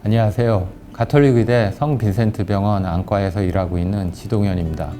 안녕하세요. 가톨릭의대 성빈센트병원 안과에서 일하고 있는 지동현입니다.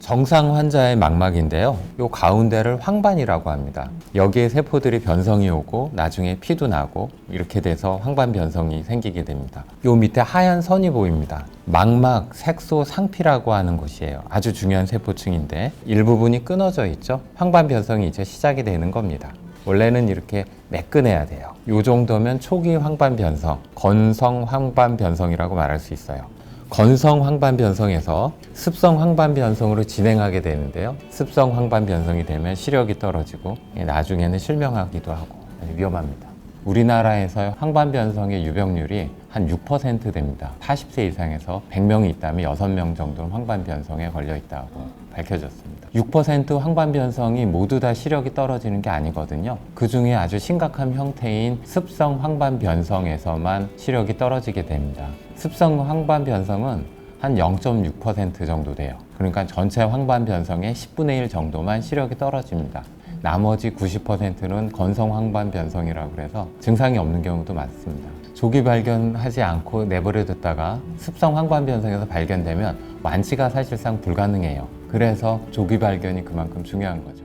정상 환자의 망막인데요. 이 가운데를 황반이라고 합니다. 여기에 세포들이 변성이 오고 나중에 피도 나고 이렇게 돼서 황반 변성이 생기게 됩니다. 이 밑에 하얀 선이 보입니다. 망막 색소 상피라고 하는 곳이에요. 아주 중요한 세포층인데 일부분이 끊어져 있죠. 황반 변성이 이제 시작이 되는 겁니다. 원래는 이렇게 매끈해야 돼요. 이 정도면 초기 황반 변성, 건성 황반 변성이라고 말할 수 있어요. 건성 황반 변성에서 습성 황반 변성으로 진행하게 되는데요. 습성 황반 변성이 되면 시력이 떨어지고 나중에는 실명하기도 하고 위험합니다. 우리나라에서 황반 변성의 유병률이 한 6% 됩니다. 40세 이상에서 100명이 있다면 6명 정도는 황반 변성에 걸려 있다고 밝혀졌습니다. 6% 황반 변성이 모두 다 시력이 떨어지는 게 아니거든요. 그 중에 아주 심각한 형태인 습성 황반 변성에서만 시력이 떨어지게 됩니다. 습성 황반 변성은 한 0.6% 정도 돼요. 그러니까 전체 황반 변성의 10분의 1 정도만 시력이 떨어집니다. 나머지 90%는 건성 황반 변성이라고 해서 증상이 없는 경우도 많습니다. 조기 발견하지 않고 내버려 뒀다가 습성 황반 변성에서 발견되면 완치가 사실상 불가능해요. 그래서 조기 발견이 그만큼 중요한 거죠.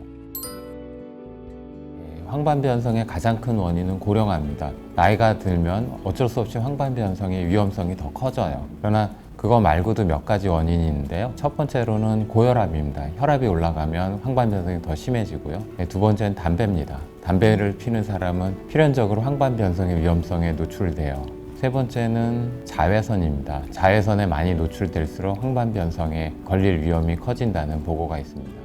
황반 변성의 가장 큰 원인은 고령화입니다. 나이가 들면 어쩔 수 없이 황반 변성의 위험성이 더 커져요. 그러나 그거 말고도 몇 가지 원인이 있는데요. 첫 번째로는 고혈압입니다. 혈압이 올라가면 황반 변성이 더 심해지고요. 두 번째는 담배입니다. 담배를 피는 사람은 필연적으로 황반 변성의 위험성에 노출돼요. 세 번째는 자외선입니다. 자외선에 많이 노출될수록 황반 변성에 걸릴 위험이 커진다는 보고가 있습니다.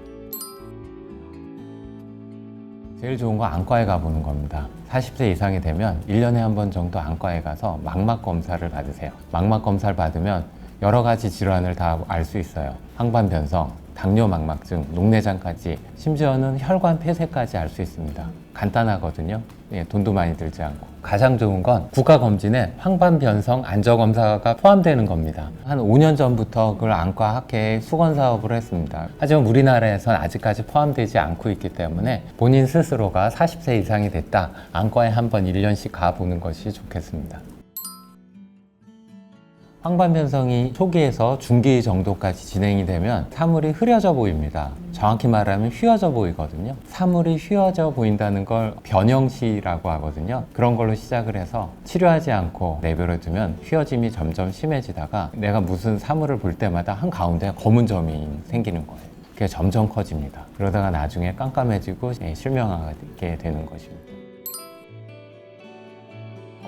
제일 좋은 건 안과에 가보는 겁니다. 40세 이상이 되면 1년에 한 번 정도 안과에 가서 망막 검사를 받으세요. 망막 검사를 받으면 여러 가지 질환을 다 알 수 있어요. 황반 변성, 당뇨 망막증, 녹내장까지, 심지어는 혈관 폐쇄까지 알 수 있습니다. 간단하거든요. 돈도 많이 들지 않고. 가장 좋은 건 국가검진에 황반 변성 안저검사가 포함되는 겁니다. 한 5년 전부터 그걸 안과 학회에 수건 사업을 했습니다. 하지만 우리나라에선 아직까지 포함되지 않고 있기 때문에 본인 스스로가 40세 이상이 됐다, 안과에 한번 1년씩 가보는 것이 좋겠습니다. 황반 변성이 초기에서 중기 정도까지 진행이 되면 사물이 흐려져 보입니다. 정확히 말하면 휘어져 보이거든요. 사물이 휘어져 보인다는 걸 변형시라고 하거든요. 그런 걸로 시작을 해서 치료하지 않고 내버려 두면 휘어짐이 점점 심해지다가 내가 무슨 사물을 볼 때마다 한가운데 검은 점이 생기는 거예요. 그게 점점 커집니다. 그러다가 나중에 깜깜해지고 실명하게 되는 것입니다.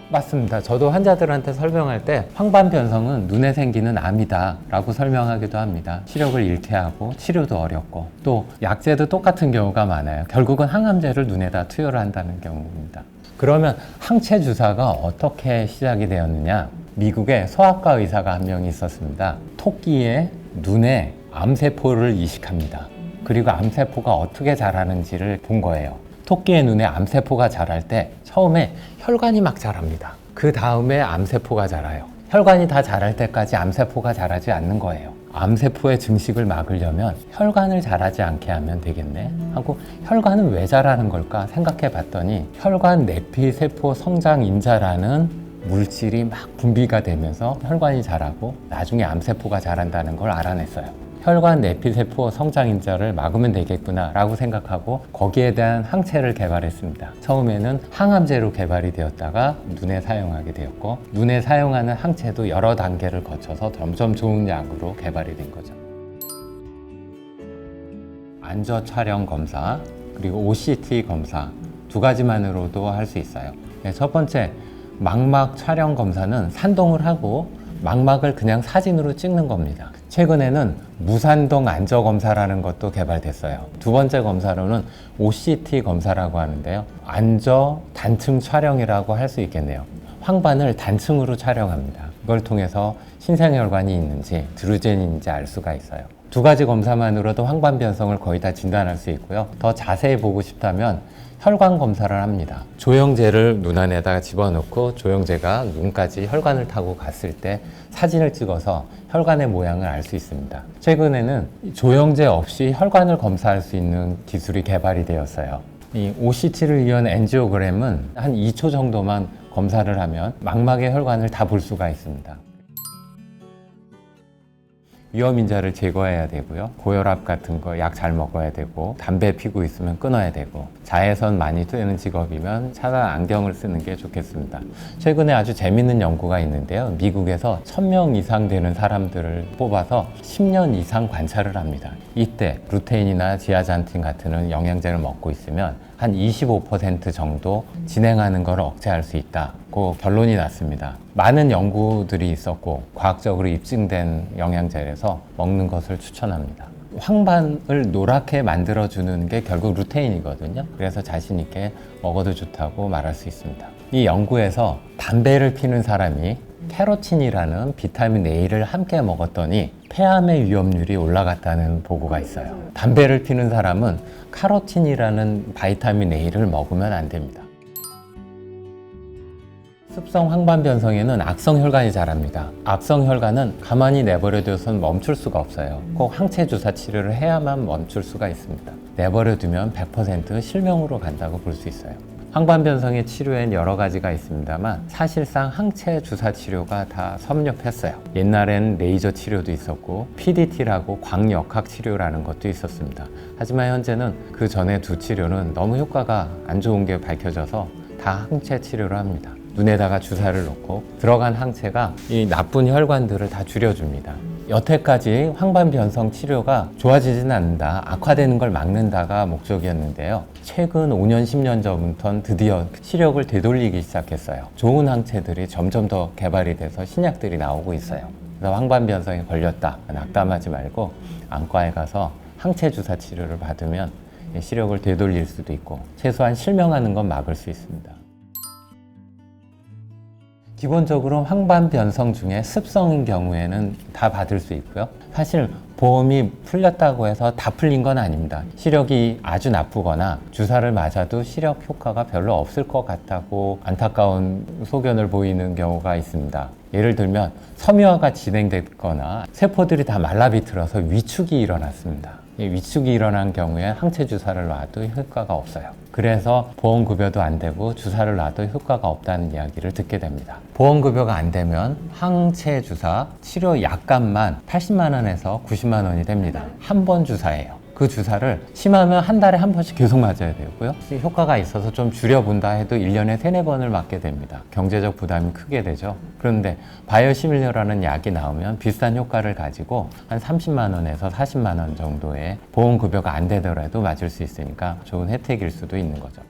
맞습니다. 저도 환자들한테 설명할 때 황반 변성은 눈에 생기는 암이다 라고 설명하기도 합니다. 시력을 잃게 하고 치료도 어렵고 또 약제도 똑같은 경우가 많아요. 결국은 항암제를 눈에다 투여를 한다는 경우입니다. 그러면 항체 주사가 어떻게 시작이 되었느냐? 미국에 소아과 의사가 한 명이 있었습니다. 토끼의 눈에 암세포를 이식합니다. 그리고 암세포가 어떻게 자라는지를 본 거예요. 토끼의 눈에 암세포가 자랄 때 처음에 혈관이 막 자랍니다. 그 다음에 암세포가 자라요. 혈관이 다 자랄 때까지 암세포가 자라지 않는 거예요. 암세포의 증식을 막으려면 혈관을 자라지 않게 하면 되겠네 하고, 혈관은 왜 자라는 걸까 생각해 봤더니 혈관 내피세포 성장인자라는 물질이 막 분비가 되면서 혈관이 자라고 나중에 암세포가 자란다는 걸 알아냈어요. 혈관 내피세포 성장인자를 막으면 되겠구나 라고 생각하고 거기에 대한 항체를 개발했습니다. 처음에는 항암제로 개발이 되었다가 눈에 사용하게 되었고, 눈에 사용하는 항체도 여러 단계를 거쳐서 점점 좋은 약으로 개발이 된 거죠. 안저 촬영 검사 그리고 OCT 검사 두 가지만으로도 할 수 있어요. 첫 번째, 망막 촬영 검사는 산동을 하고 망막을 그냥 사진으로 찍는 겁니다. 최근에는 무산동 안저 검사라는 것도 개발됐어요. 두 번째 검사로는 OCT 검사라고 하는데요. 안저 단층 촬영이라고 할 수 있겠네요. 황반을 단층으로 촬영합니다. 이걸 통해서 신생혈관이 있는지 드루젠인지 알 수가 있어요. 두 가지 검사만으로도 황반 변성을 거의 다 진단할 수 있고요. 더 자세히 보고 싶다면 혈관 검사를 합니다. 조영제를 눈 안에다가 집어넣고 조영제가 눈까지 혈관을 타고 갔을 때 사진을 찍어서 혈관의 모양을 알 수 있습니다. 최근에는 조영제 없이 혈관을 검사할 수 있는 기술이 개발이 되었어요. 이 OCT를 이은 엔지오그램은 한 2초 정도만 검사를 하면 망막의 혈관을 다 볼 수가 있습니다. 위험인자를 제거해야 되고요. 고혈압 같은 거 약 잘 먹어야 되고, 담배 피고 있으면 끊어야 되고, 자외선 많이 쬐는 직업이면 차단 안경을 쓰는 게 좋겠습니다. 최근에 아주 재밌는 연구가 있는데요. 미국에서 1000명 이상 되는 사람들을 뽑아서 10년 이상 관찰을 합니다. 이때 루테인이나 지아잔틴 같은 영양제를 먹고 있으면 한 25% 정도 진행하는 걸 억제할 수 있다고 결론이 났습니다. 많은 연구들이 있었고 과학적으로 입증된 영양제라서 먹는 것을 추천합니다. 황반을 노랗게 만들어주는 게 결국 루테인이거든요. 그래서 자신 있게 먹어도 좋다고 말할 수 있습니다. 이 연구에서 담배를 피는 사람이 캐로틴이라는 비타민 A를 함께 먹었더니 폐암의 위험률이 올라갔다는 보고가 있어요. 담배를 피는 사람은 카로틴이라는 바이타민 A를 먹으면 안 됩니다. 습성 황반 변성에는 악성 혈관이 자랍니다. 악성 혈관은 가만히 내버려둬서는 멈출 수가 없어요. 꼭 항체 주사 치료를 해야만 멈출 수가 있습니다. 내버려두면 100% 실명으로 간다고 볼 수 있어요. 황반 변성의 치료엔 여러 가지가 있습니다만 사실상 항체 주사 치료가 다 섭렵했어요. 옛날엔 레이저 치료도 있었고 PDT라고 광역학 치료라는 것도 있었습니다. 하지만 현재는 그 전에 두 치료는 너무 효과가 안 좋은 게 밝혀져서 다 항체 치료를 합니다. 눈에다가 주사를 놓고 들어간 항체가 이 나쁜 혈관들을 다 줄여줍니다. 여태까지 황반 변성 치료가 좋아지진 않는다, 악화되는 걸 막는다가 목적이었는데요. 최근 5년, 10년 전부터는 드디어 시력을 되돌리기 시작했어요. 좋은 항체들이 점점 더 개발이 돼서 신약들이 나오고 있어요. 그래서 황반 변성에 걸렸다, 낙담하지 말고 안과에 가서 항체 주사 치료를 받으면 시력을 되돌릴 수도 있고 최소한 실명하는 건 막을 수 있습니다. 기본적으로 황반 변성 중에 습성인 경우에는 다 받을 수 있고요. 사실 보험이 풀렸다고 해서 다 풀린 건 아닙니다. 시력이 아주 나쁘거나 주사를 맞아도 시력 효과가 별로 없을 것 같다고 안타까운 소견을 보이는 경우가 있습니다. 예를 들면 섬유화가 진행됐거나 세포들이 다 말라비틀어서 위축이 일어났습니다. 이 위축이 일어난 경우에 항체 주사를 놔도 효과가 없어요. 그래서 보험급여도 안 되고 주사를 놔도 효과가 없다는 이야기를 듣게 됩니다. 보험급여가 안 되면 항체 주사 치료 약값만 80만 원에서 90만 원이 됩니다. 한 번 주사예요. 그 주사를 심하면 한 달에 한 번씩 계속 맞아야 되고요. 효과가 있어서 좀 줄여본다 해도 1년에 3-4번을 맞게 됩니다. 경제적 부담이 크게 되죠. 그런데 바이오시밀러라는 약이 나오면 비슷한 효과를 가지고 한 30만 원에서 40만 원 정도의 보험급여가 안 되더라도 맞을 수 있으니까 좋은 혜택일 수도 있는 거죠.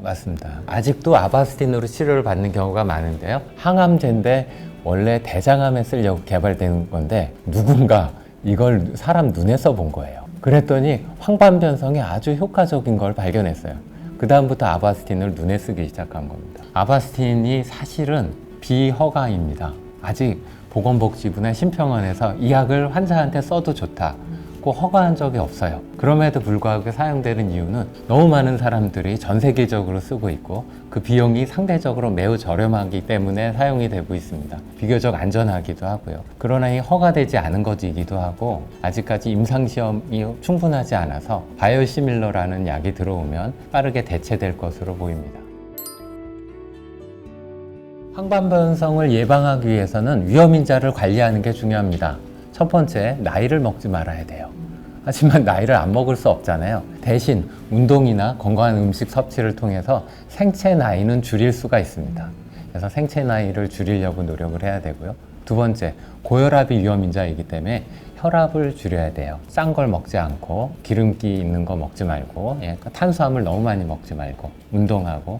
맞습니다. 아직도 아바스틴으로 치료를 받는 경우가 많은데요. 항암제인데 원래 대장암에 쓰려고 개발된 건데 누군가 이걸 사람 눈에 써본 거예요. 그랬더니 황반 변성에 아주 효과적인 걸 발견했어요. 그 다음부터 아바스틴을 눈에 쓰기 시작한 겁니다. 아바스틴이 사실은 비허가입니다. 아직 보건복지부나 심평원에서 이 약을 환자한테 써도 좋다고 허가한 적이 없어요. 그럼에도 불구하고 사용되는 이유는 너무 많은 사람들이 전 세계적으로 쓰고 있고 그 비용이 상대적으로 매우 저렴하기 때문에 사용이 되고 있습니다. 비교적 안전하기도 하고요. 그러나 이 허가되지 않은 것이기도 하고 아직까지 임상시험이 충분하지 않아서 바이오시밀러라는 약이 들어오면 빠르게 대체될 것으로 보입니다. 황반 변성을 예방하기 위해서는 위험인자를 관리하는 게 중요합니다. 첫 번째, 나이를 먹지 말아야 돼요. 하지만 나이를 안 먹을 수 없잖아요. 대신 운동이나 건강한 음식 섭취를 통해서 생체 나이는 줄일 수가 있습니다. 그래서 생체 나이를 줄이려고 노력을 해야 되고요. 두 번째, 고혈압이 위험인자이기 때문에 혈압을 줄여야 돼요. 싼 걸 먹지 않고 기름기 있는 거 먹지 말고 탄수화물 너무 많이 먹지 말고 운동하고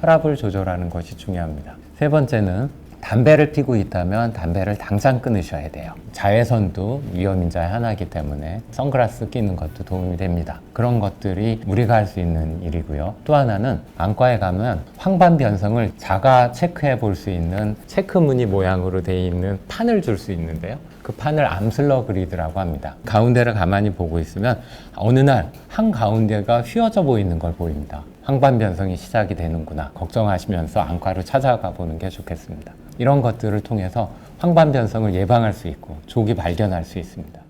혈압을 조절하는 것이 중요합니다. 세 번째는 담배를 피고 있다면 담배를 당장 끊으셔야 돼요. 자외선도 위험인자의 하나이기 때문에 선글라스 끼는 것도 도움이 됩니다. 그런 것들이 우리가 할 수 있는 일이고요. 또 하나는 안과에 가면 황반 변성을 자가 체크해 볼 수 있는 체크무늬 모양으로 되어 있는 판을 줄 수 있는데요. 그 판을 암슬러 그리드라고 합니다. 가운데를 가만히 보고 있으면 어느 날 한가운데가 휘어져 보이는 걸 보입니다. 황반 변성이 시작이 되는구나 걱정하시면서 안과로 찾아가 보는 게 좋겠습니다. 이런 것들을 통해서 황반 변성을 예방할 수 있고 조기 발견할 수 있습니다.